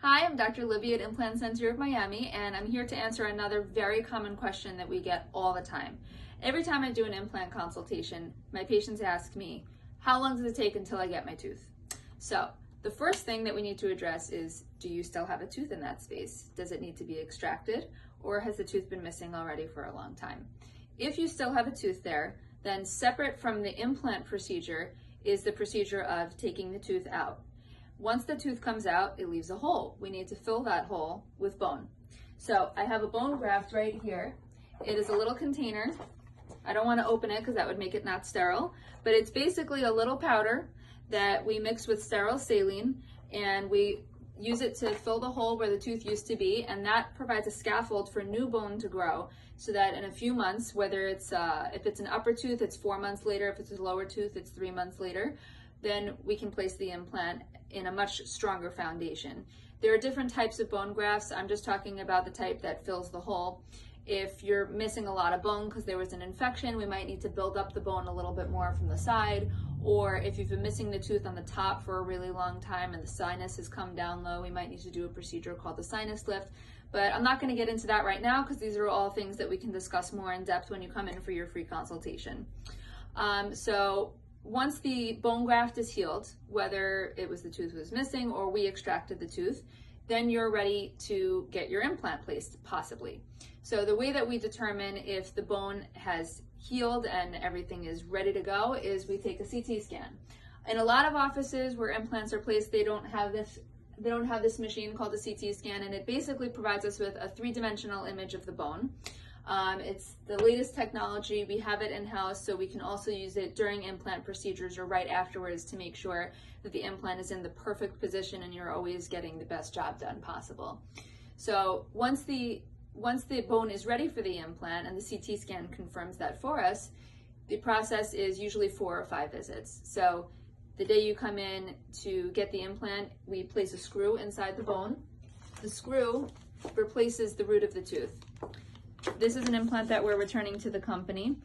Hi, I'm Dr. Libby at Implant Center of Miami, and I'm here to answer another very common question that we get all the time. Every time I do an implant consultation, my patients ask me, how long does it take until I get my tooth? So the first thing that we need to address is, do you still have a tooth in that space? Does it need to be extracted, or has the tooth been missing already for a long time? If you still have a tooth there, then separate from the implant procedure is the procedure of taking the tooth out. Once the tooth comes out, it leaves a hole. We need to fill that hole with bone. So I have a bone graft right here. It is a little container. I don't want to open it because that would make it not sterile, but it's basically a little powder that we mix with sterile saline, and we use it to fill the hole where the tooth used to be, and that provides a scaffold for new bone to grow, so that in a few months, whether it's if it's an upper tooth, it's 4 months later. If it's a lower tooth, it's 3 months later. Then we can place the implant in a much stronger foundation. There are different types of bone grafts. I'm just talking about the type that fills the hole. If you're missing a lot of bone because there was an infection, we might need to build up the bone a little bit more from the side. Or if you've been missing the tooth on the top for a really long time and the sinus has come down low, we might need to do a procedure called the sinus lift. But I'm not going to get into that right now because these are all things that we can discuss more in depth when you come in for your free consultation. Once the bone graft is healed, whether it was the tooth was missing or we extracted the tooth, then you're ready to get your implant placed, possibly. So the way that we determine if the bone has healed and everything is ready to go is we take a CT scan. In a lot of offices where implants are placed, they don't have this machine called a CT scan, and it basically provides us with a three-dimensional image of the bone. It's the latest technology. We have it in-house, so we can also use it during implant procedures or right afterwards to make sure that the implant is in the perfect position and you're always getting the best job done possible. So once the bone is ready for the implant and the CT scan confirms that for us, the process is usually 4 or 5 visits. So the day you come in to get the implant, we place a screw inside the bone. The screw replaces the root of the tooth. This is an implant that we're returning to the company,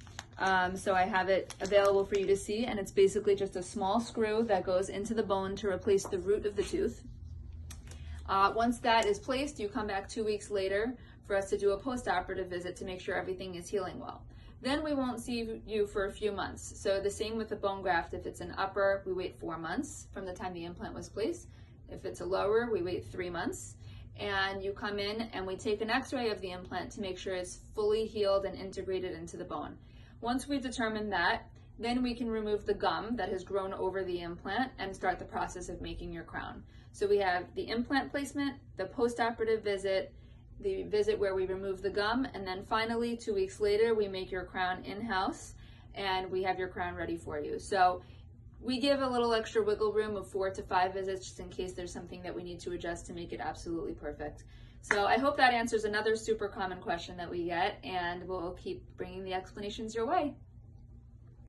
so I have it available for you to see, and it's basically just a small screw that goes into the bone to replace the root of the tooth. Once that is placed, you come back 2 weeks later for us to do a postoperative visit to make sure everything is healing well. Then we won't see you for a few months. So the same with the bone graft. If it's an upper, we wait 4 months from the time the implant was placed. If it's a lower, we wait 3 months. And you come in and we take an x-ray of the implant to make sure it's fully healed and integrated into the bone. Once we determine that, then we can remove the gum that has grown over the implant and start the process of making your crown. So we have the implant placement, the postoperative visit, the visit where we remove the gum, and then finally 2 weeks later we make your crown in-house and we have your crown ready for you. So we give a little extra wiggle room of 4 to 5 visits just in case there's something that we need to adjust to make it absolutely perfect. So I hope that answers another super common question that we get, and we'll keep bringing the explanations your way.